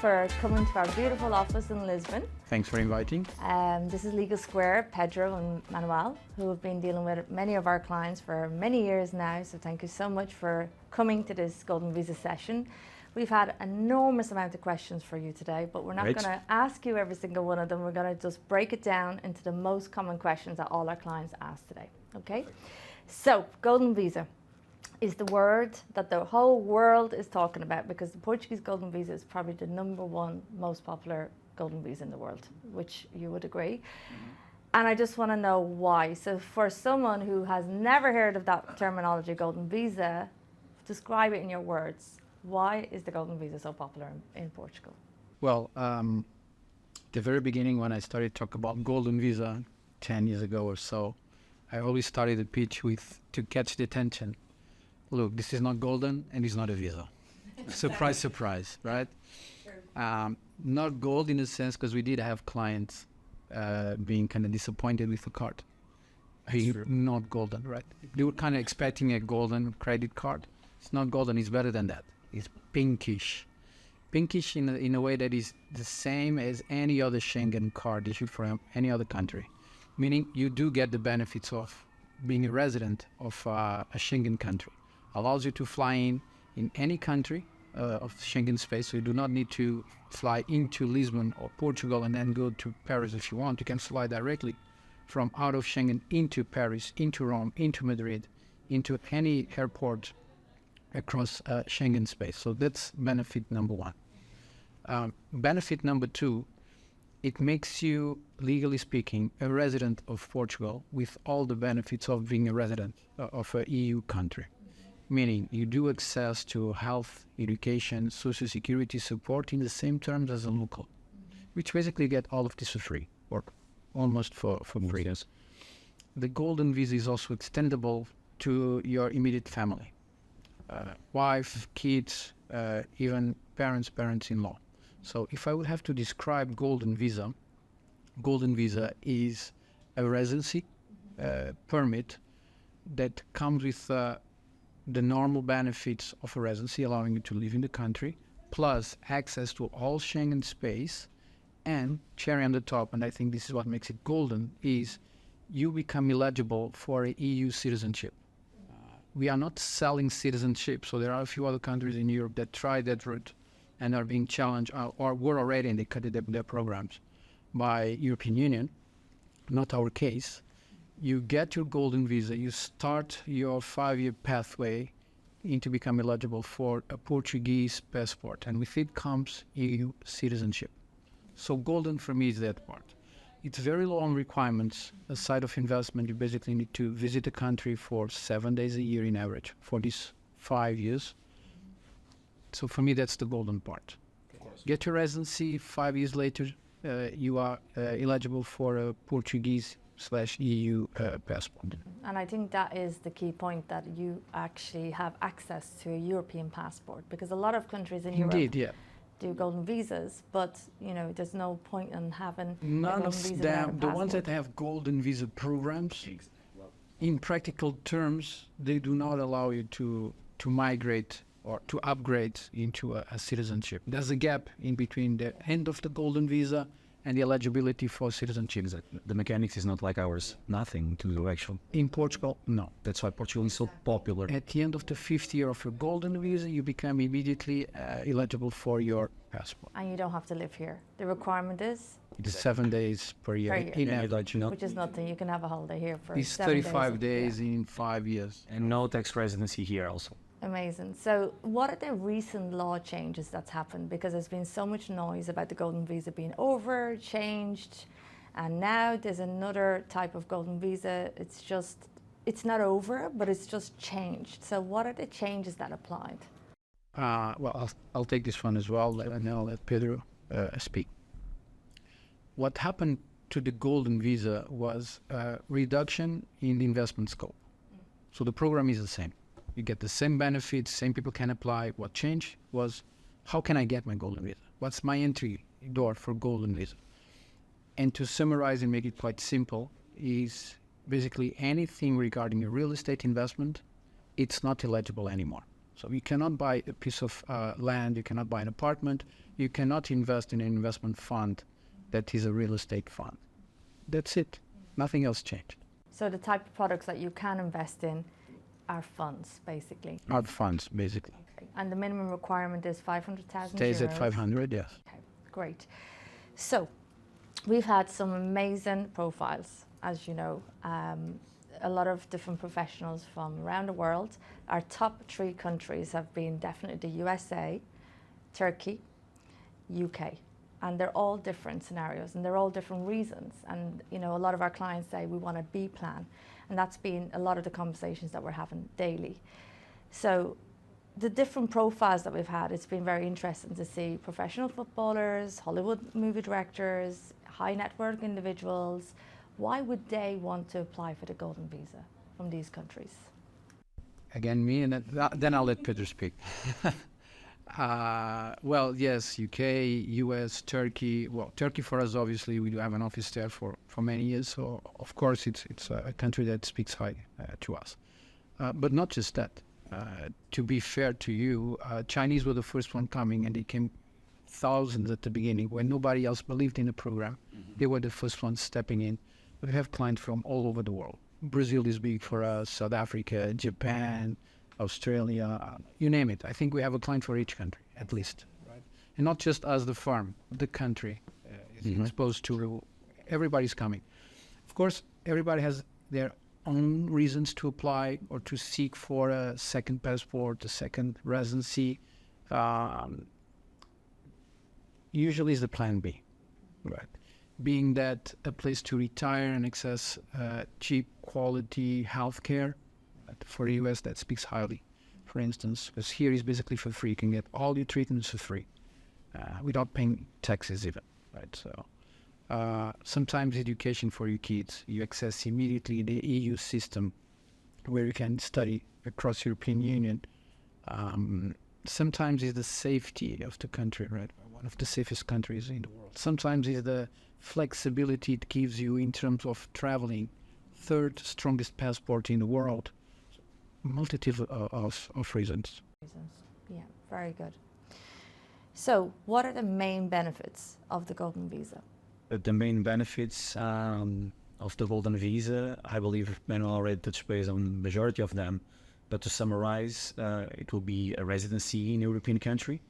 for coming to our beautiful office in Lisbon. Thanks for inviting. This is Legal Square, Pedro and Manuel, who have been dealing with many of our clients for many years now. So thank you so much for coming to this Golden Visa session. We've had an enormous amount of questions for you today, but we're not going to ask you every single one of them. We're going to just break it down into the most common questions that all our clients ask today. Okay? So, Golden Visa is the word that the whole world is talking about, because the Portuguese Golden Visa is probably the #1 most popular Golden Visa in the world, which you would agree. And I just want to know why. So for someone who has never heard of that terminology, Golden Visa, describe it in your words. Why is the Golden Visa so popular in Portugal? Well, the very beginning when I started to talk about Golden Visa 10 years ago or so, I always started the pitch with, to catch the attention. Look, this is not golden and it's not a visa. Surprise, surprise, right? Sure. Not gold in a sense, because we did have clients being kind of disappointed with the card. Not golden, right? They were kind of expecting a golden credit card. It's not golden, it's better than that. It's pinkish. Pinkish in a way that is the same as any other Schengen card issued from any other country. Meaning you do get the benefits of being a resident of a Schengen country. Allows you to fly in any country of Schengen space, so you do not need to fly into Lisbon or Portugal and then go to Paris if you want. You can fly directly from out of Schengen into Paris, into Rome, into Madrid, into any airport across Schengen space. So that's benefit #1. Benefit #2, it makes you, legally speaking, a resident of Portugal with all the benefits of being a resident of an EU country. Meaning you do access to health, education, social security support in the same terms as a local, which basically get all of this for free, or almost for free. The Golden Visa is also extendable to your immediate family. Wife, kids, even parents-in-law. So if I would have to describe Golden Visa is a residency permit that comes with the normal benefits of a residency, allowing you to live in the country, plus access to all Schengen space, and cherry on the top, and I think this is what makes it golden, is you become eligible for a EU citizenship. We are not selling citizenship, so there are a few other countries in Europe that tried that route and are being challenged, or were already, and they cut their programs by European Union. Not our case. You get your Golden Visa, you start your 5-year pathway into become eligible for a Portuguese passport, and with it comes EU citizenship. So golden for me is that part. It's very low on requirements. Aside of investment, you basically need to visit the country for 7 days a year in average for these 5 years. So for me, that's the golden part. Get your residency, 5 years later, you are eligible for a Portuguese/EU passport. And I think that is the key point, that you actually have access to a European passport, because a lot of countries in Europe do Golden Visas, but you know there's no point in having none of them. The ones that have Golden Visa programs, in practical terms, they do not allow you to migrate or to upgrade into a citizenship. There's a gap in between the end of the Golden Visa and the eligibility for citizenship. The mechanics is not like ours, nothing to do actually. In Portugal, no. That's why Portugal is so popular. At the end of the 5th year of your Golden Visa, you become immediately eligible for your passport. And you don't have to live here. The requirement is? It's 7 days per year. Which is nothing. You can have a holiday here for it's 7 days. 35 days in 5 years. And no tax residency here also. Amazing. So what are the recent law changes that's happened? Because there's been so much noise about the Golden Visa being over, changed, and now there's another type of Golden Visa. It's not over, but it's just changed. So what are the changes that applied? Well, I'll take this one as well, and I'll let Pedro speak. What happened to the Golden Visa was a reduction in the investment scope. So the program is the same. You get the same benefits, same people can apply. What changed was, how can I get my Golden Visa? What's my entry door for Golden Visa? And to summarize and make it quite simple, is basically anything regarding a real estate investment, it's not eligible anymore. So you cannot buy a piece of land, you cannot buy an apartment, You cannot invest in an investment fund that is a real estate fund. That's it. Nothing else changed. So the type of products that you can invest in are funds, basically. Are funds, basically. Okay. And the minimum requirement is 500,000 Stays euros. at 500, yes. Okay, great. So we've had some amazing profiles, as you know, a lot of different professionals from around the world. Our top 3 countries have been definitely the USA, Turkey, UK. And they're all different scenarios and they're all different reasons. And you know, a lot of our clients say we want a B plan. And that's been a lot of the conversations that we're having daily. So the different profiles that we've had, it's been very interesting to see professional footballers, Hollywood movie directors, high net worth individuals. Why would they want to apply for the golden visa from these countries? Again, me, and then I'll let Peter speak. Well, yes, UK, US, Turkey. Well, Turkey for us, obviously, we do have an office there for many years. So, of course, it's a country that speaks high to us. But not just that. To be fair to you, Chinese were the first one coming, and they came thousands at the beginning when nobody else believed in the program. They were the first ones stepping in. We have clients from all over the world. Brazil is big for us, South Africa, Japan, Australia, you name it. I think we have a client for each country, at least. Right? And not just us, the firm, the country is exposed to. Everybody's coming. Of course, everybody has their own reasons to apply or to seek for a second passport, a second residency. Usually is the plan B, right? Being that a place to retire and access cheap quality healthcare. For the US, that speaks highly, for instance, because here is basically for free. You can get all your treatments for free without paying taxes even, right? So sometimes education for your kids, you access immediately the EU system where you can study across European Union. Sometimes it's the safety of the country, right? One of the safest countries in the world. Sometimes it's the flexibility it gives you in terms of traveling. Third strongest passport in the world. Multitude of reasons. Yeah, very good. So what are the main benefits of the golden visa? The main benefits of the golden visa, I believe Manuel already touched base on the majority of them. But to summarize, it will be a residency in a European country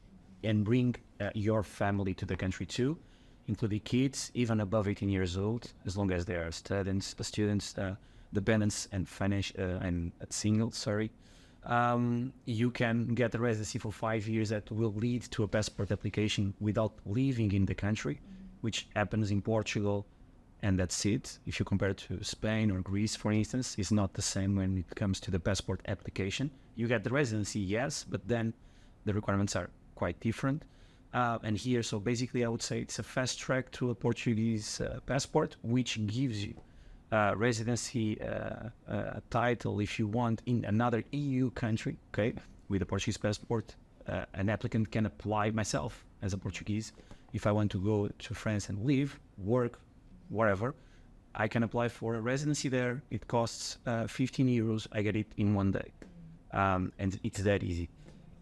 and bring your family to the country too, including kids, even above 18 years old, as long as they are students, dependents and single. You can get a residency for 5 years that will lead to a passport application without living in the country, which happens in Portugal, and that's it. If you compare it to Spain or Greece, for instance, it's not the same when it comes to the passport application. You get the residency, yes, but then the requirements are quite different. And here, so basically I would say it's a fast track to a Portuguese passport, which gives you residency title if you want in another EU country. Okay, with a Portuguese passport, an applicant can apply. Myself as a Portuguese, if I want to go to France and live, work, wherever, I can apply for a residency there. It costs 15 euros. I get it in 1 day, and it's that easy.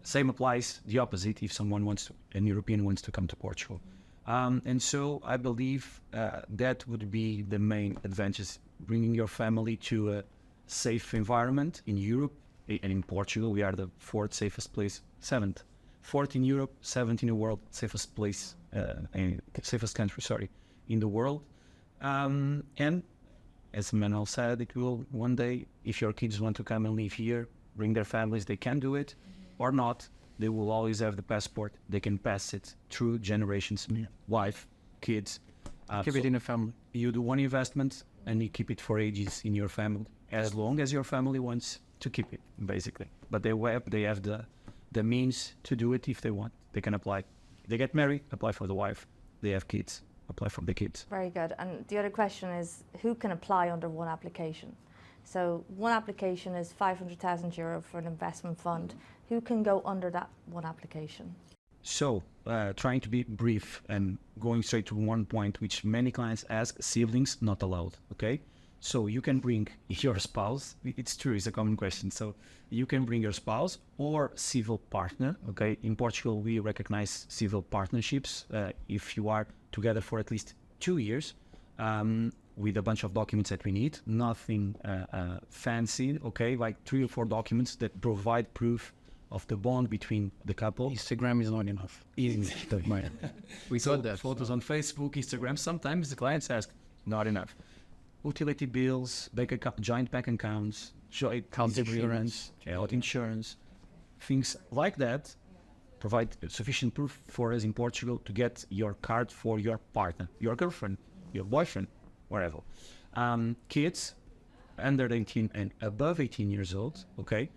Same applies the opposite if an European wants to come to Portugal. And so I believe that would be the main advantage, bringing your family to a safe environment in Europe and in Portugal. We are the fourth in Europe, 7th in the world, safest country, in the world. And as Manuel said, it will one day, if your kids want to come and live here, bring their families, they can do it, or not. They will always have the passport. They can pass it through generations, wife, kids. Keep it in a family. You do one investment and you keep it for ages in your family, as long as your family wants to keep it, basically. But they have the means to do it if they want. They can apply. They get married, apply for the wife. They have kids, apply for the kids. Very good. And the other question is, who can apply under one application? So one application is 500,000 euro for an investment fund. Who can go under that one application? So, trying to be brief and going straight to one point, which many clients ask, siblings not allowed, okay? So you can bring your spouse. It's true, it's a common question. So you can bring your spouse or civil partner. Okay, in Portugal we recognize civil partnerships if you are together for at least 2 years, with a bunch of documents that we need. Nothing fancy. Okay, like 3 or 4 documents that provide proof of the bond between the couple. Instagram is not enough. We got that. Photos on Facebook, Instagram. Sometimes the clients ask, not enough. Utility bills, joint bank accounts, joint Health insurance. health insurance, things like that provide sufficient proof for us in Portugal to get your card for your partner, your girlfriend, your boyfriend, wherever. Kids under 18 and above 18 years old, okay?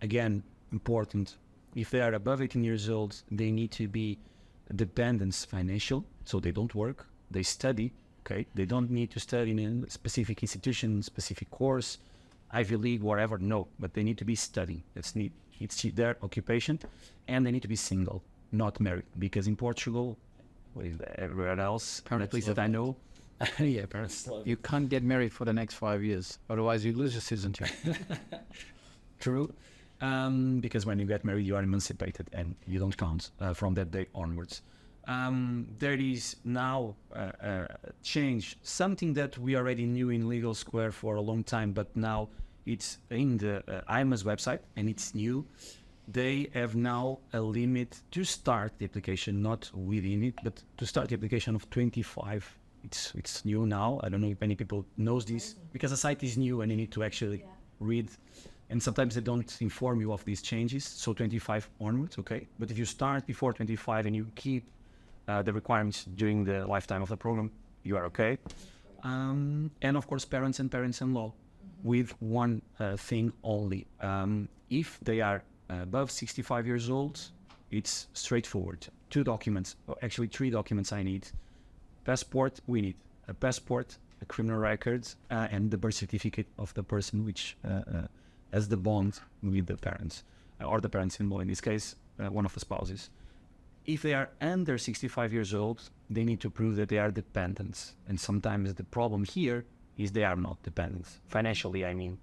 Again, important, if they are above 18 years old, they need to be dependents financial, so they don't work, they study, okay? They don't need to study in a specific institution, specific course, Ivy League, whatever, no, but they need to be studying. It's their occupation, and they need to be single, not married, because in Portugal, with everywhere else, at least that I know, yeah, parents love You can't get married for the next 5 years, otherwise you lose your citizenship. True, because when you get married, you are emancipated and you don't count from that day onwards. There is now a change, something that we already knew in Legal Square for a long time, but now it's in the IMA's website and it's new. They have now a limit to start the application, not within it, but to start the application of 25. It's new now. I don't know if many people knows this, because the site is new and you need to actually read. And sometimes they don't inform you of these changes, so 25 onwards, okay? But if you start before 25 and you keep the requirements during the lifetime of the program, you are okay. And of course, parents and parents-in-law, with one thing only. If they are above 65 years old, it's straightforward. 2 documents, or actually 3 documents I need. Passport, we need a passport, a criminal record, and the birth certificate of the person which has the bond with the parents, or the parents-in-law, in this case, one of the spouses. If they are under 65 years old, they need to prove that they are dependents. And sometimes the problem here is they are not dependents, financially, I mean.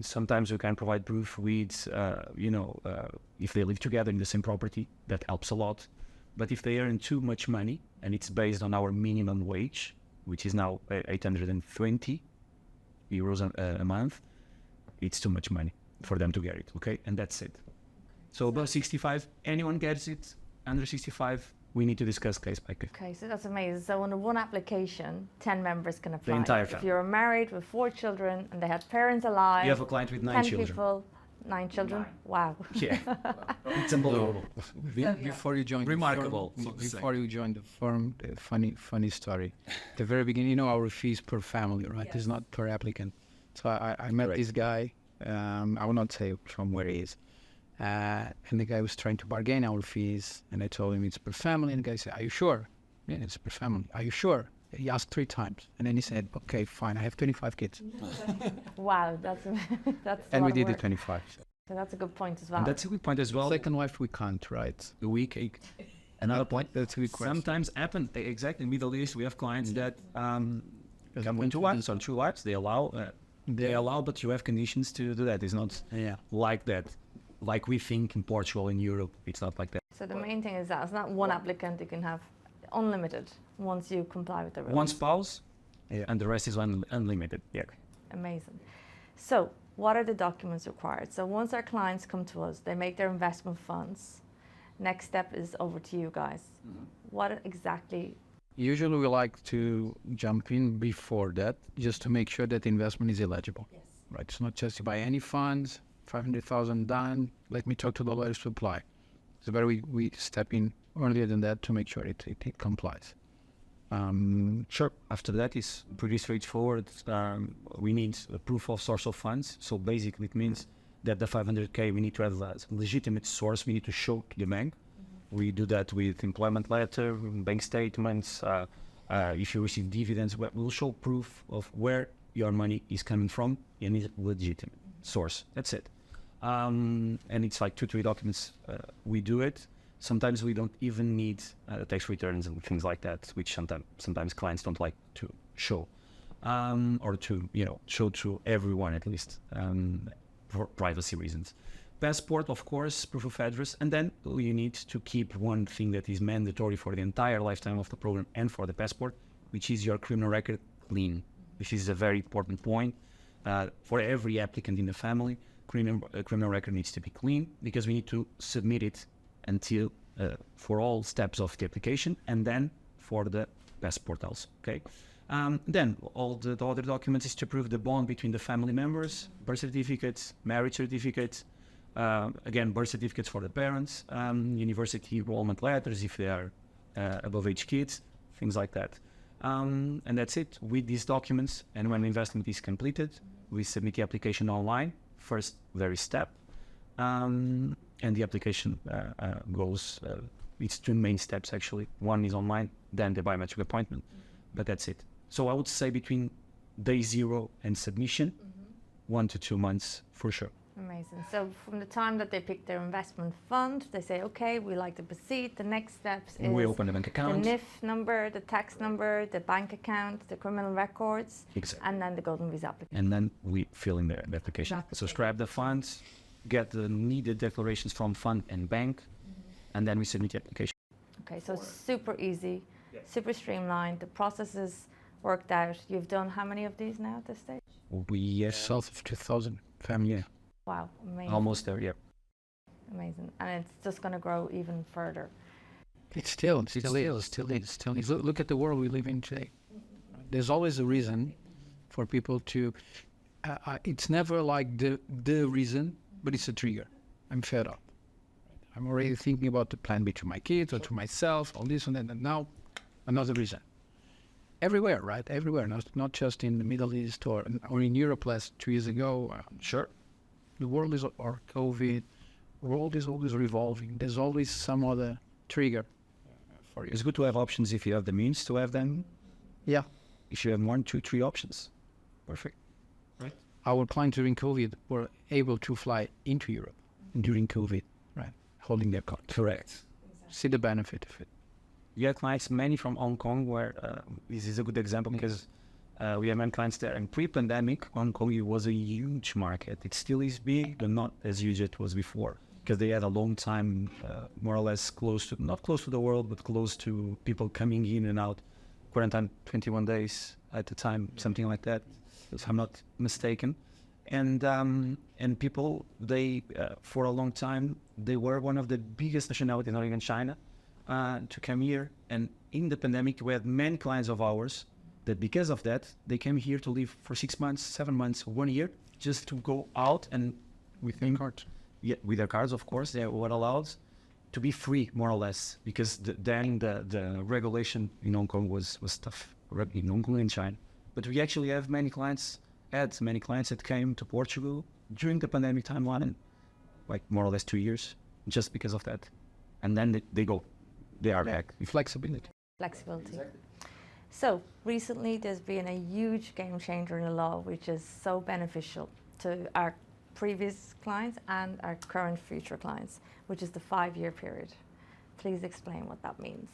Sometimes we can provide proof with, if they live together in the same property, that helps a lot. But if they earn too much money, and it's based on our minimum wage, which is now 820 euros a month, it's too much money for them to get it, okay? And that's it. So above 65, anyone gets it. Under 65, we need to discuss case by case. Okay, so that's amazing. So under one application, 10 members can apply. The entire If family. you're married with 4 children and they have parents alive, You have a client with 9 10 children. people, 9 children. 9. Wow. Yeah, it's unbelievable. Before you joined Remarkable, the so firm, to say. before you joined the firm, funny story. The very beginning, our fees per family, right? It's not per applicant. So I met Correct. this guy. I will not say from where he is. And the guy was trying to bargain our fees, and I told him it's per family. And the guy said, "Are you sure?" Yeah, it's per family. Are you sure? He asked 3 times, and then he said, "Okay, fine. I have 25 kids." Wow, that's that's a And lot we of did the work. 25. So that's a good point as well. And that's a good point as well. Second wife, we can't, right? A week cake. Another point. That's a good question. Sometimes happen, exactly, in Middle East, we have clients that come with 2 wives or 2 wives. They allow, but you have conditions to do that. It's not like that. Like we think in Portugal, in Europe, it's not like that. So the main thing is that it's not one applicant. You can have unlimited once you comply with the rules. One spouse, and the rest is unlimited. Yeah. Amazing. So what are the documents required? So once our clients come to us, they make their investment funds. Next step is over to you guys. What exactly? Usually we like to jump in before that, just to make sure that the investment is eligible. Yes. Right, it's not just to buy any funds, 500,000 done, let me talk to the lawyers to apply. So better we step in earlier than that to make sure it complies. Sure. After that is pretty straightforward. We need a proof of source of funds. So basically it means that the 500K, we need to have a legitimate source. We need to show to the bank. We do that with employment letter, bank statements. If you receive dividends, we'll show proof of where your money is coming from and is legitimate source. That's it. And it's like 2-3 documents. We do it. Sometimes we don't even need tax returns and things like that, which sometimes clients don't like to show. or to, show to everyone at least, for privacy reasons. Passport, of course, proof of address, and then you need to keep one thing that is mandatory for the entire lifetime of the program and for the passport, which is your criminal record clean. This is a very important point. For every applicant in the family, criminal record needs to be clean, because we need to submit it until for all steps of the application, and then for the passport also. Okay. Then all the other documents is to prove the bond between the family members, birth certificates, marriage certificates, again, birth certificates for the parents, university enrollment letters if they are above age kids, things like that. And that's it. With these documents, and when the investment is completed, we submit the application online, first very step, and the application goes, it's two main steps actually. One is online, then the biometric appointment, but that's it. So I would say between day 0 and submission, 1 to 2 months for sure. Amazing. So from the time that they pick their investment fund, they say, okay, we like to proceed. The next steps is we open a bank account, the NIF number, the tax number, the bank account, the criminal records, exactly, and then the golden visa application. and then we fill in the application. Subscribe the funds, get the needed declarations from fund and bank, and then we submit the application. Okay, so super easy, super streamlined. The process is worked out. You've done how many of these now at this stage? We South of 2,000 family. Wow, amazing. almost there, yeah. Amazing. And it's just going to grow even further. It still is. Look at the world we live in today. There's always a reason for people to. It's never like the reason, but it's a trigger. I'm fed up. I'm already thinking about the plan B to my kids or to myself, all this and that, and now another reason. Everywhere, right? Everywhere, not just in the Middle East or in Europe last 2 years ago. Sure. The world is, or COVID, the world is always revolving. There's always some other trigger for you. It's good to have options if you have the means to have them. Yeah. If you have 1, 2, 3 options, perfect. Right. Our clients during COVID were able to fly into Europe during COVID, right? Holding their card. Correct. See the benefit of it. We have clients, many from Hong Kong, where this is a good example because we have many clients there. And pre-pandemic, Hong Kong was a huge market. It still is big, but not as huge as it was before, because they had a long time, more or less not close to the world, but close to people coming in and out. Quarantine 21 days at the time, something like that, if I'm not mistaken. And people, they for a long time, they were one of the biggest nationalities, not even China, to come here. And in the pandemic, we had many clients of ours that because of that, they came here to live for 6 months, 7 months, 1 year, just to go out and With their cards. Yeah, with their cards, of course, they were allowed to be free, more or less, because then the regulation in Hong Kong was tough, in Hong Kong and China. But we actually have many clients that came to Portugal during the pandemic timeline, like more or less 2 years, just because of that. And then they are back. Flexibility. Flexibility. Exactly. So recently there's been a huge game changer in the law, which is so beneficial to our previous clients and our current future clients, which is the 5-year period. Please explain what that means.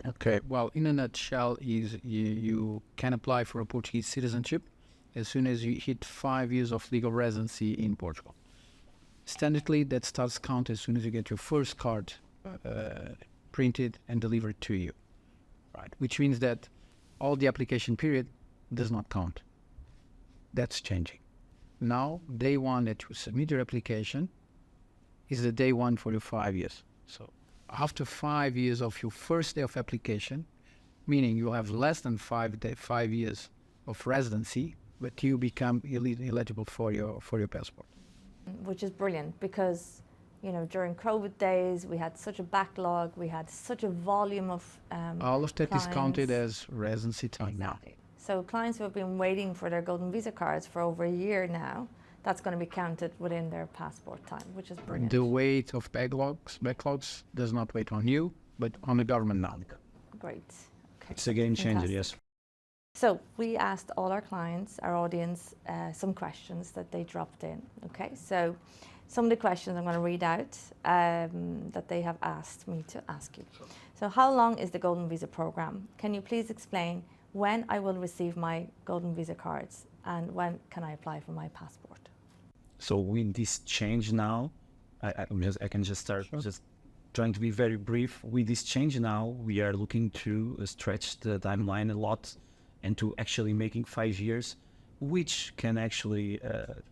Okay, well, in a nutshell, is you can apply for a Portuguese citizenship as soon as you hit 5 years of legal residency in Portugal. Standardly, that starts count as soon as you get your first card printed and delivered to you, right? Which means that all the application period does not count. That's changing. Now, day 1 that you submit your application is the day 1 for your 5 years. So after 5 years of your first day of application, meaning you have less than 5 years of residency, but you become eligible for your passport. Which is brilliant because, during COVID days, we had such a backlog, we had such a volume of all of that clients. is counted as residency time now. So clients who have been waiting for their golden visa cards for over a year now, that's going to be counted within their passport time, which is brilliant. The weight of backlogs does not wait on you, but on the government now. Great. Okay. It's a game changer, Fantastic. yes. So we asked all our clients, our audience, some questions that they dropped in. Okay, so some of the questions I'm going to read out that they have asked me to ask you. Sure. So how long is the Golden Visa program? Can you please explain when I will receive my golden visa cards and when can I apply for my passport? So with this change now, I can just start just trying to be very brief. With this change now, we are looking to stretch the timeline a lot and to actually making 5 years, which can actually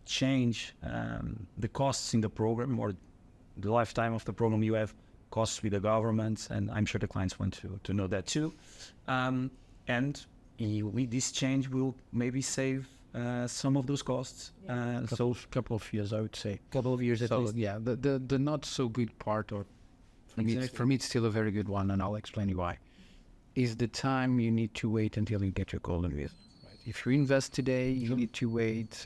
change the costs in the program or the lifetime of the program. You have costs with the government, and I'm sure the clients want to know that too. And with this change, we'll maybe save some of those costs. So Couple of years, I would say. couple of years at So least. yeah, the not so good part, or for me it's still a very good one, and I'll explain you why, is the time you need to wait until you get your golden visa. Right? If you invest today, you need to wait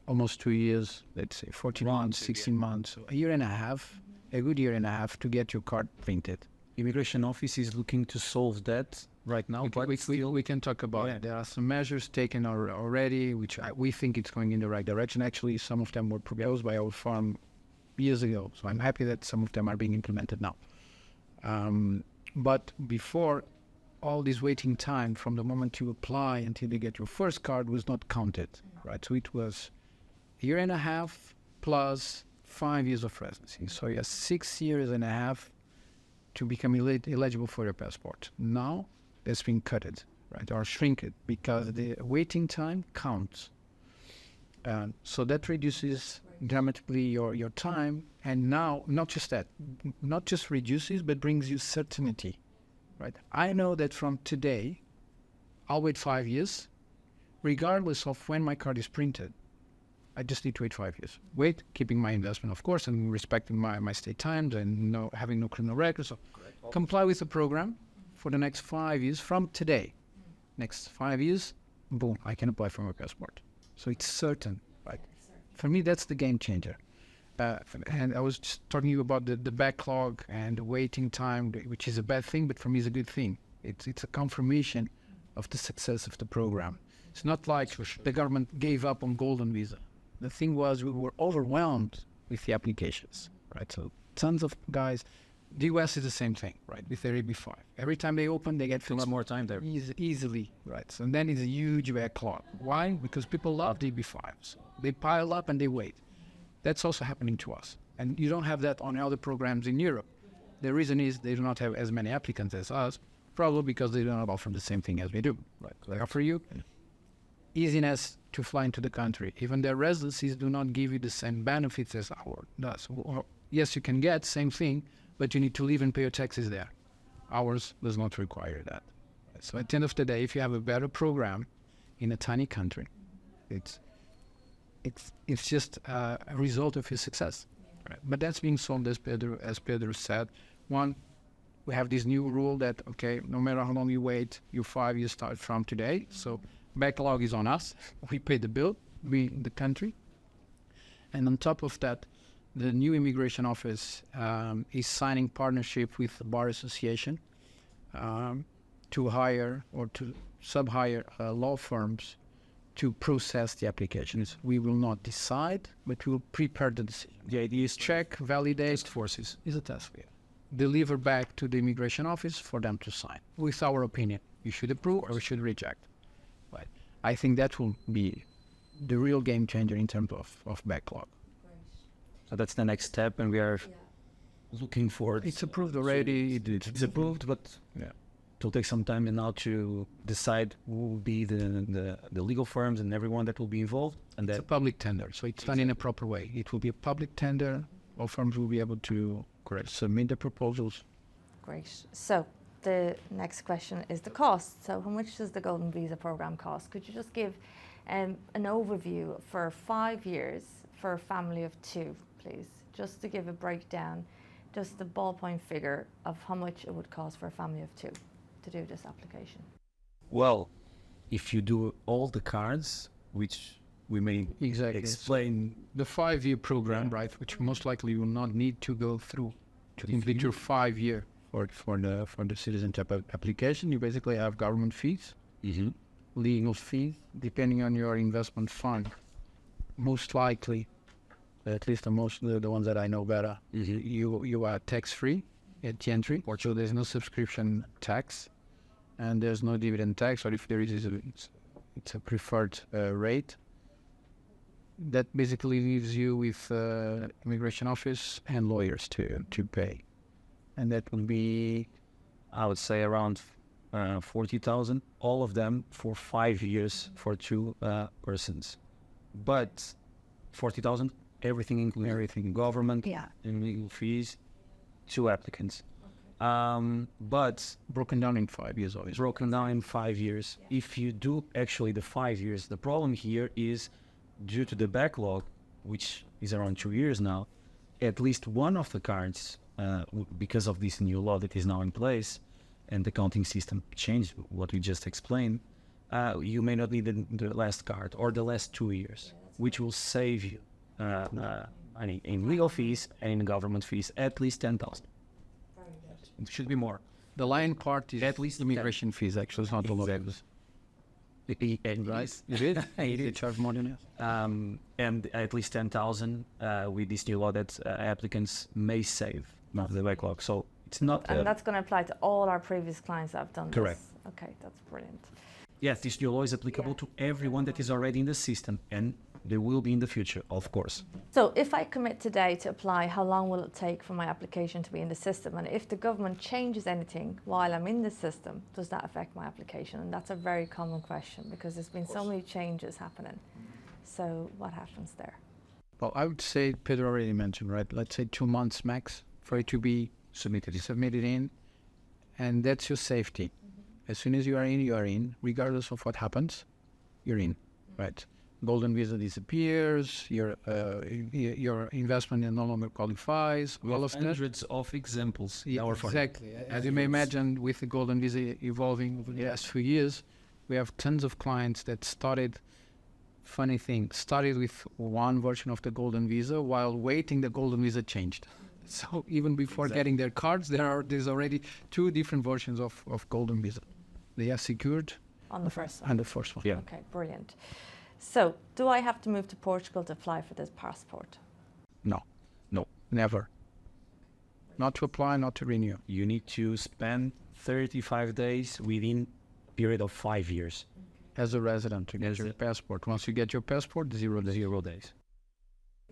almost 2 years, let's say 14 months, 16 months, a year and a half, a good year and a half to get your card printed. Immigration office is looking to solve that right now, but We can talk about it. There are some measures taken already, which we think it's going in the right direction. Actually, some of them were proposed by our firm years ago, so I'm happy that some of them are being implemented now. But before, all this waiting time from the moment you apply until you get your first card was not counted, right? So it was a year and a half plus 5 years of residency. So you have 6 years and a half to become eligible for your passport. Now that's been cutted, right, or shrinked, because the waiting time counts. So that reduces dramatically your time, and now not just that, not just reduces, but brings you certainty, right? I know that from today, I'll wait 5 years, regardless of when my card is printed. I just need to wait 5 years. Wait, keeping my investment, of course, and respecting my state times and having no criminal records. So comply with the program for the next 5 years from today. Next 5 years, boom, I can apply for my passport. So it's certain, right? For me, that's the game changer. And I was just talking to you about the backlog and the waiting time, which is a bad thing, but for me, it's a good thing. It's a confirmation of the success of the program. It's not like the government gave up on golden visa. The thing was, we were overwhelmed with the applications, right? So tons of guys. The US is the same thing, right? With their EB5. Every time they open, they get filled up more time there. easily, right? So then it's a huge backlog. Why? Because people love the EB5s. They pile up and they wait. That's also happening to us. And you don't have that on other programs in Europe. The reason is they do not have as many applicants as us, probably because they do not offer the same thing as we do, right? They offer you easiness to fly into the country. Even their residencies do not give you the same benefits as ours does. Well, yes, you can get same thing, but you need to live and pay your taxes there. Ours does not require that. So at the end of the day, if you have a better program in a tiny country, it's just a result of your success. Right? But that's being solved, as Pedro said. One, we have this new rule that, okay, no matter how long you wait, your 5 years start from today. So backlog is on us. We pay the bill, we, the country. And on top of that, the new immigration office is signing partnership with the Bar Association to hire or to sub-hire law firms to process the applications. We will not decide, but we will prepare the decision. The idea is Check, validate. task forces. Is a task force. Deliver back to the immigration office for them to sign with our opinion. You should approve or we should reject. But I think that will be the real game changer in terms of backlog. So that's the next step, and we are looking forward. It's approved already. It's approved, but it will take some time and now to decide who will be the legal firms and everyone that will be involved. And It's a public tender, so it's done in a proper way. It will be a public tender. All firms will be able to submit the proposals. Great. So the next question is the cost. So how much does the Golden Visa program cost? Could you just give an overview for 5 years for a family of 2, please? Just to give a breakdown, just the ballpoint figure of how much it would cost for a family of 2 to do this application. Well, if you do all the cards, which we may explain. The 5-year program, right, which most likely you will not need to go through to complete your 5-year for the citizenship application. You basically have government fees, legal fees, depending on your investment fund. Most likely, at least the ones that I know better, you are tax-free at the entry, so there's no subscription tax. and there's no dividend tax, or if there is, it's a preferred rate. That basically leaves you with immigration office and lawyers to pay, and that would be, I would say around 40,000, all of them for 5 years for two persons. But 40,000, everything including everything, government and legal fees, two applicants. But broken down in 5 years, obviously. broken down in 5 years. If you do actually the 5 years, the problem here is due to the backlog, which is around 2 years now, at least one of the cards, because of this new law that is now in place, and the counting system changed what we just explained, you may not need the last card or the last 2 years, which will save you in legal fees and in government fees at least 10,000. It should be more. The lion part is At least immigration fees, actually, it's not the lawyers. Right? You did? You They did. charge more than us. And at least 10,000 with this new law that applicants may save not the backlog. So it's not. And that's going to apply to all our previous clients that have done Correct. this. Okay, that's brilliant. Yes, this new law is applicable to everyone that is already in the system, and they will be in the future, of course. So if I commit today to apply, how long will it take for my application to be in the system? And if the government changes anything while I'm in the system, does that affect my application? And that's a very common question because there's been so many changes happening. So what happens there? Well, I would say Pedro already mentioned, right? Let's say 2 months max for it to be submitted in, and that's your safety. As soon as you are in, regardless of what happens, you're in, right? Golden visa disappears, your investment no longer qualifies, all of that. Hundreds of examples. Yeah, Our fund. exactly. As you may imagine, with the golden visa evolving over the last few years, we have tons of clients that started with one version of the golden visa while waiting the golden visa changed. So even before getting their cards, there's already 2 different versions of golden visa. They are secured On the first one? and the first one. Yeah. Okay, brilliant. So do I have to move to Portugal to apply for this passport? No, never. Not to apply, not to renew. You need to spend 35 days within a period of 5 years. As a resident to get As your a- passport. Once you get your passport, 0 days. 0 days.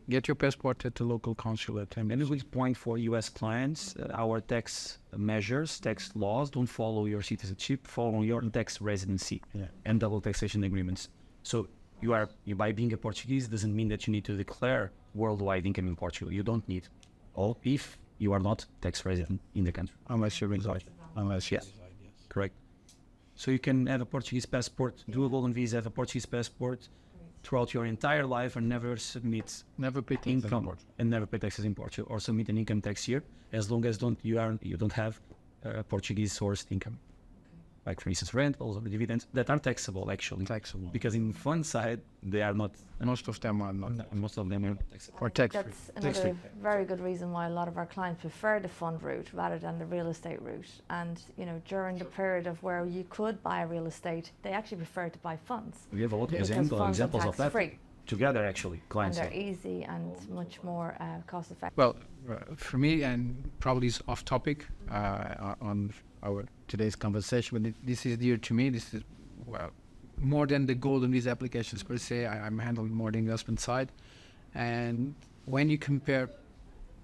Get your passport at the local consulate. And a good point for US clients, our tax measures, tax laws don't follow your citizenship, follow your tax residency and double taxation agreements. So you by being a Portuguese doesn't mean that you need to declare worldwide income in Portugal. You don't need. Or if you are not tax resident in the country. Unless you reside. Yes. Correct. So you can have a Portuguese passport, do a golden visa, have a Portuguese passport throughout your entire life and never submit Never pay taxes in income Portugal. and never pay taxes in Portugal or submit an income tax here as long as you don't have Portuguese sourced income. Like for instance rentals or dividends that are taxable actually. Taxable. Because in fund side they are not, Most of them are not. most of them are not taxable. Or tax free. That's another very good reason why a lot of our clients prefer the fund route rather than the real estate route. And during the period of where you could buy a real estate, they actually prefer to buy funds. We have a lot of Because funds are examples of that tax-free. together actually, And clients. they're easy and much more cost effective. Well, for me, and probably it's off topic on our today's conversation, but this is dear to me. This is, well, more than the golden visa applications per se. I'm handling more the investment side. And when you compare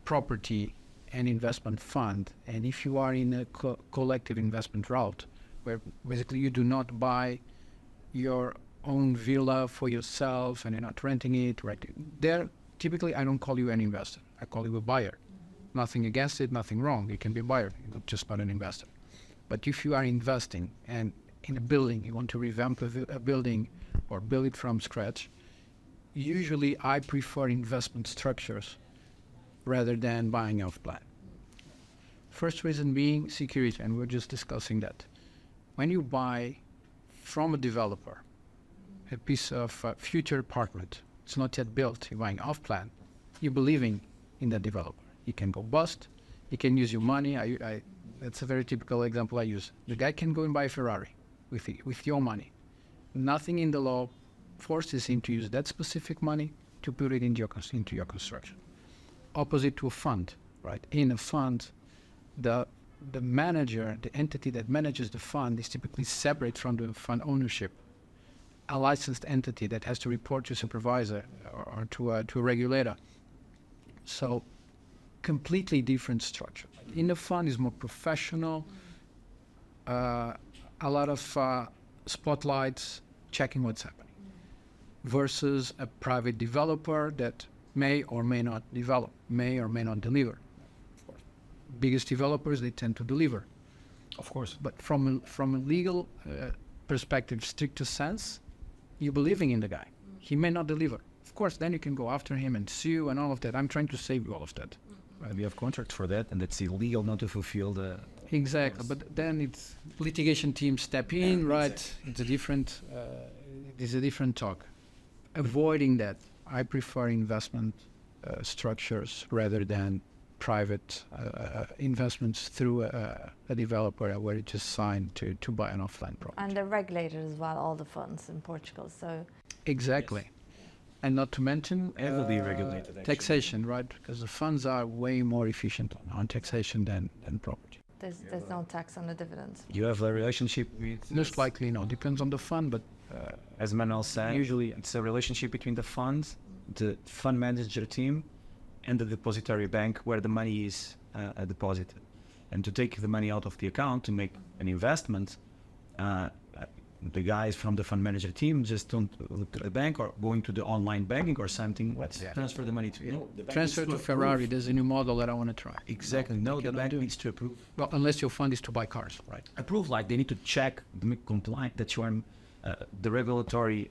property and investment fund, and if you are in a collective investment route, where basically you do not buy your own villa for yourself and you're not renting it, right? There, typically, I don't call you an investor. I call you a buyer. Nothing against it, nothing wrong. You can be a buyer, you're just not an investor. But if you are investing and in a building, you want to revamp a building or build it from scratch, usually I prefer investment structures rather than buying off plan. First reason being security, and we're just discussing that. When you buy from a developer a piece of future apartment, it's not yet built, you're buying off plan, you're believing in that developer. You can go bust, you can use your money. That's a very typical example I use. The guy can go and buy a Ferrari with your money. Nothing in the law forces him to use that specific money to put it into your construction. Opposite to a fund, right? In a fund, the the manager, the entity that manages the fund, is typically separate from the fund ownership. A licensed entity that has to report to a supervisor or to a regulator. So, completely different structure. In the fund is more professional, a lot of spotlights, checking what's happening, versus a private developer that may or may not develop, may or may not deliver. Of course, biggest developers, they tend to deliver. Of course. But from a legal perspective, stricter sense, you're believing in the guy. He may not deliver. Of course, then you can go after him and sue and all of that. I'm trying to save all of that. We have contract for that, and it's illegal not to fulfill the... Exactly, but then it's litigation teams step in, right? Exactly. It's a different talk. Avoiding that, I prefer investment structures rather than private investments through a developer where it just signed to buy an offline property. And they're regulated as well, all the funds in Portugal. So exactly. Yes. And not to mention heavily regulated actually. Taxation, right? Because the funds are way more efficient on taxation than property. There's no tax on the dividends. You have a relationship with... Most likely, no. Depends on the fund, but... as Manuel said, usually it's a relationship between the funds, the fund manager team, and the depository bank where the money is deposited. And to take the money out of the account to make an investment, the guys from the fund manager team just don't look to the bank or going to the online banking or something. Let's transfer the money to you. Transfer to Ferrari. There's a new model that I want to try. Exactly. No, the bank needs to approve. Well, unless your fund is to buy cars, right? Approve, like they need to check, make compliant that you are the regulatory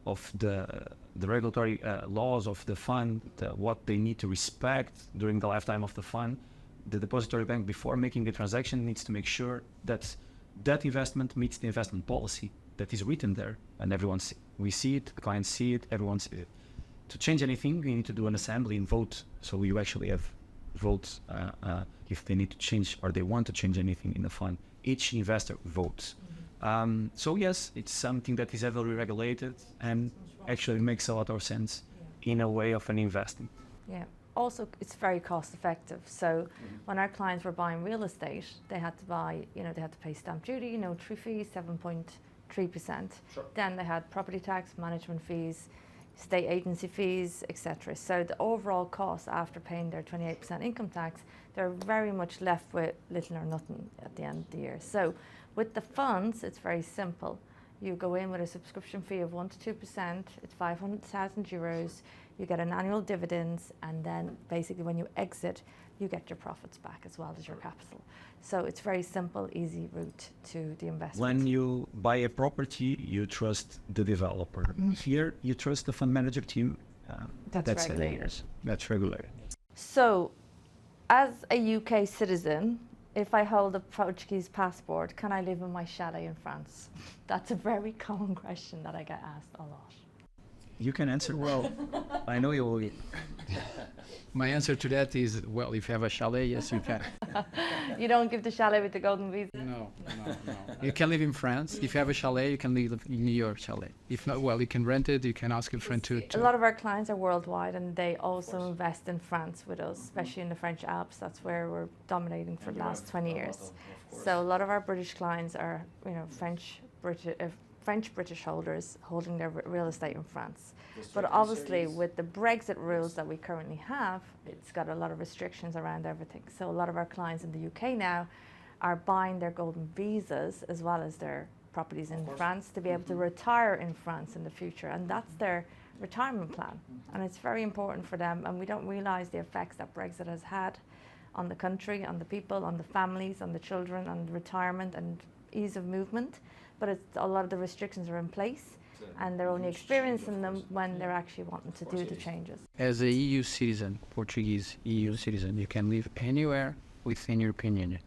of the regulatory laws of the fund, what they need to respect during the lifetime of the fund. The depository bank, before making the transaction, needs to make sure that that investment meets the investment policy that is written there, and we see it, the clients see it, everyone sees it. To change anything, we need to do an assembly and vote. So you actually have votes if they need to change or they want to change anything in the fund. Each investor votes. So yes, it's something that is heavily regulated and actually makes a lot of sense in a way of an investment. Yeah. Also, it's very cost effective. So when our clients were buying real estate, they had to buy, they had to pay stamp duty, notary fees, 7.3%. Sure. Then they had property tax, management fees, state agency fees, etc. So the overall cost after paying their 28% income tax, they're very much left with little or nothing at the end of the year. So with the funds, it's very simple. You go in with a subscription fee of 1 to 2%, it's 500,000 euros, you get an annual dividends, and then basically when you exit, you get your profits back as well as your capital. So it's very simple, easy route to the investment. When you buy a property, you trust the developer. Here, you trust the fund manager team. That's regulated. That's regulated. So, as a UK citizen, if I hold a Portuguese passport, can I live in my chalet in France? That's a very common question that I get asked a lot. You can answer well. I know you will. My answer to that is, well, if you have a chalet, yes, you can. You don't give the chalet with the golden visa? No. You can live in France. If you have a chalet, you can live in your chalet. If not, well, you can rent it. You can ask a friend to. A lot of our clients are worldwide, and they also invest in France with us, especially in the French Alps. That's where we're dominating for the last 20 years. So a lot of our British clients are, French-British holders holding their real estate in France. But obviously with the Brexit rules that we currently have, it's got a lot of restrictions around everything. So a lot of our clients in the UK now are buying their golden visas as well as their properties in France to be able to retire in France in the future. And that's their retirement plan. And it's very important for them. And we don't realise the effects that Brexit has had on the country, on the people, on the families, on the children, on retirement and ease of movement. But a lot of the restrictions are in place, and they're only experiencing them when they're actually wanting to do the changes. As a EU citizen, Portuguese EU citizen, you can live anywhere within European Union.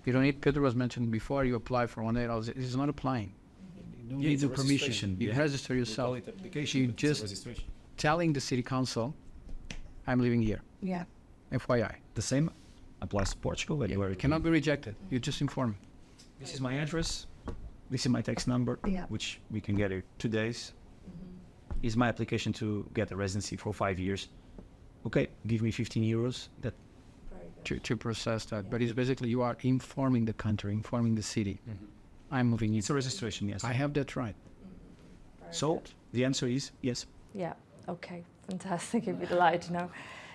You don't need, Pedro was mentioned before, you apply for 1 day, it's not applying. You don't need the permission. You register yourself. You just telling the city council, I'm living here. Yeah. FYI. The same applies to Portugal. It cannot be rejected. You just inform. This is my address. This is my tax number, which we can get in 2 days. Is my application to get a residency for 5 years. Okay, give me 15 euros. That to process that. But it's basically you are informing the country, informing the city. I'm moving in. It's a registration, yes. I have that right. So the answer is yes. Yeah, okay, fantastic. You'd be delighted to know.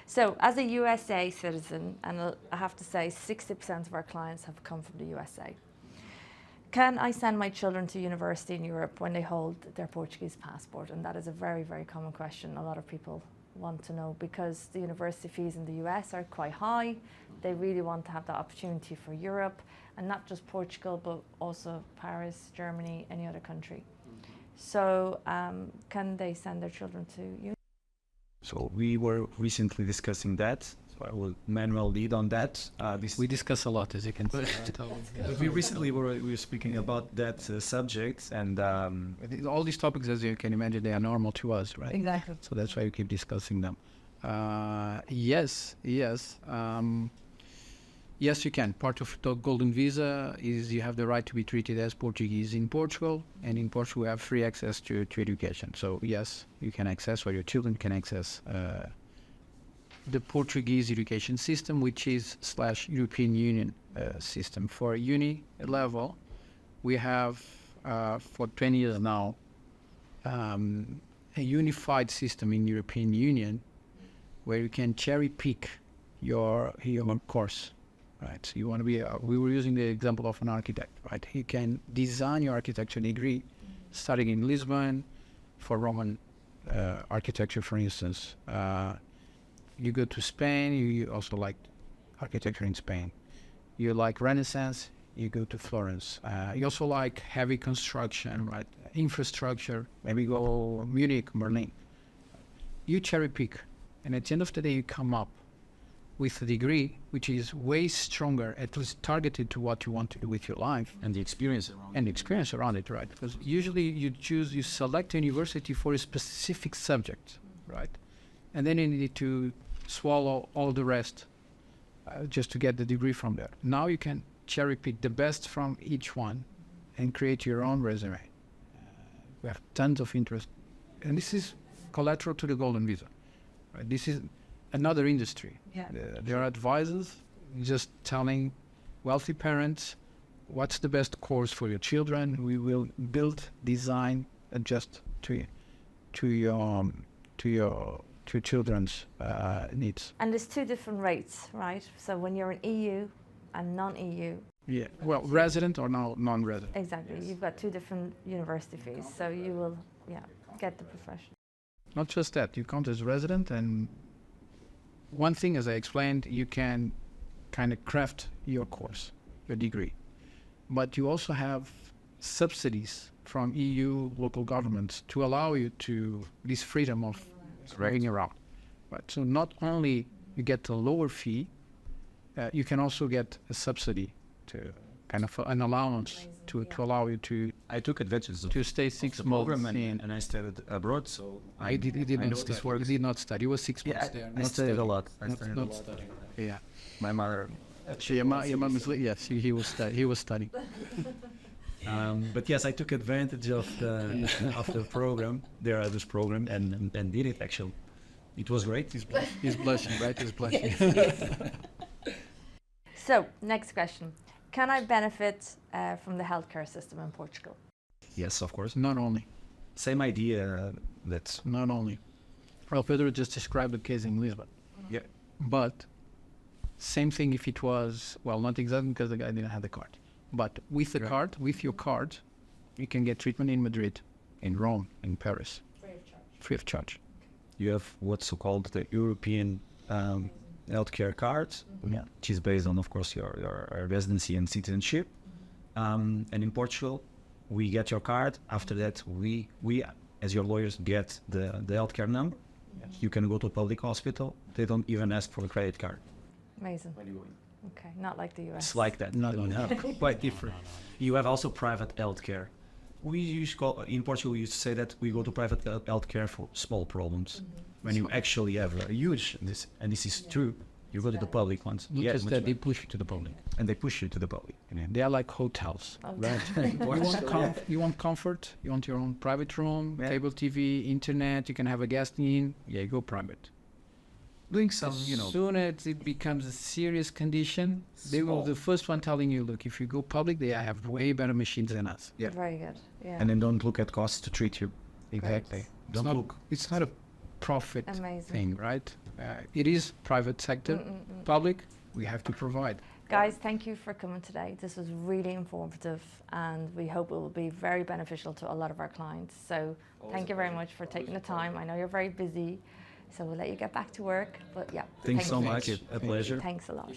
So, as a USA citizen, and I have to say 60% of our clients have come from the USA, can I send my children to university in Europe when they hold their Portuguese passport? And that is a very, very common question. A lot of people want to know because the university fees in the US are quite high. They really want to have the opportunity for Europe, and not just Portugal, but also Paris, Germany, any other country. So can they send their children to uni? So we were recently discussing that. So I will Manuel lead on that. We discuss a lot, as you can see. But we recently were speaking about that subject, and All these topics, as you can imagine, they are normal to us, right? Exactly. So that's why we keep discussing them. Yes. Yes, you can. Part of the Golden Visa is you have the right to be treated as Portuguese in Portugal, and in Portugal we have free access to education. So yes, you can access, or your children can access the Portuguese education system, which is / European Union system. For uni level, we have for 20 years now a unified system in European Union where you can cherry pick your course. Right, so you want to be. We were using the example of an architect, right? You can design your architecture degree, starting in Lisbon, for Roman architecture, for instance. You go to Spain. You also like architecture in Spain. You like Renaissance. You go to Florence. You also like heavy construction, right? Infrastructure. Maybe go Munich, Berlin. You cherry pick, and at the end of the day, you come up with a degree which is way stronger, at least targeted to what you want to do with your life. and the experience around it, right? Because usually you select a university for a specific subject, right? And then you need to swallow all the rest just to get the degree from there. Now you can cherry pick the best from each one and create your own resume. We have tons of interest. And this is collateral to the Golden Visa, right? This is another industry. Yeah. There are advisors just telling wealthy parents what's the best course for your children. We will build, design, adjust to your children's needs. And there's two different rates, right? So when you're in EU and non-EU. Yeah. Well, resident or non-resident. Exactly. Yes. You've got two different university fees. So you will, get the profession. Not just that, you count as resident, and one thing, as I explained, you can kind of craft your course, your degree. But you also have subsidies from EU local governments to allow you to this freedom of moving around. Right. So not only you get a lower fee, you can also get a subsidy to kind of an allowance to allow you to I took advantage of to stay 6 the months program in. and I studied abroad, so I did know not this study. works. He did not study. He was 6 months there. I not studied a studying. lot. Not studying. Yeah. My mother. Actually, your mom is yes. He was studying. But yes, I took advantage of the program, the Erasmus program, and did it actually. It was great. He's blushing, right? He's blushing. So, next question. Can I benefit from the healthcare system in Portugal? Yes, of course. Not only. Same idea. Not only. Well, Pedro just described the case in Lisbon. Yeah. But same thing if it was, well, not exactly because the guy didn't have the card. But with the card, with your card, you can get treatment in Madrid, in Rome, in Paris. Free of charge. Free of charge. You have what's called the European healthcare card, which is based on, of course, your residency and citizenship. And in Portugal, we get your card. After that, we as your lawyers get the healthcare number. Yes. You can go to a public hospital. They don't even ask for a credit card. Amazing. When you go in. Okay, not like the US. It's like that. No. Quite different. You have also private healthcare. We used in Portugal, we used to say that we go to private healthcare for small problems. When you actually have a huge, and this is true, you go to the public ones. Not just that, they push you to the public. And they push you to the public. They are like hotels, right? You want comfort, you want your own private room, cable TV, internet, you can have a guest in, you go private. doing some, you know, soon as it becomes a serious condition, they will be the first one telling you, look, if you go public, they have way better machines than us. yeah. Very good. Yeah. And then don't look at costs to treat you. Exactly. Don't look. It's not a profit Amazing. thing, right? It is private sector. Public, we have to provide. Guys, thank you for coming today. This was really informative and we hope it will be very beneficial to a lot of our clients. So thank you very much for taking the time. I know you're very busy, so we'll let you get back to work. But yeah, Thanks thank so you. much. A pleasure. Thanks a lot.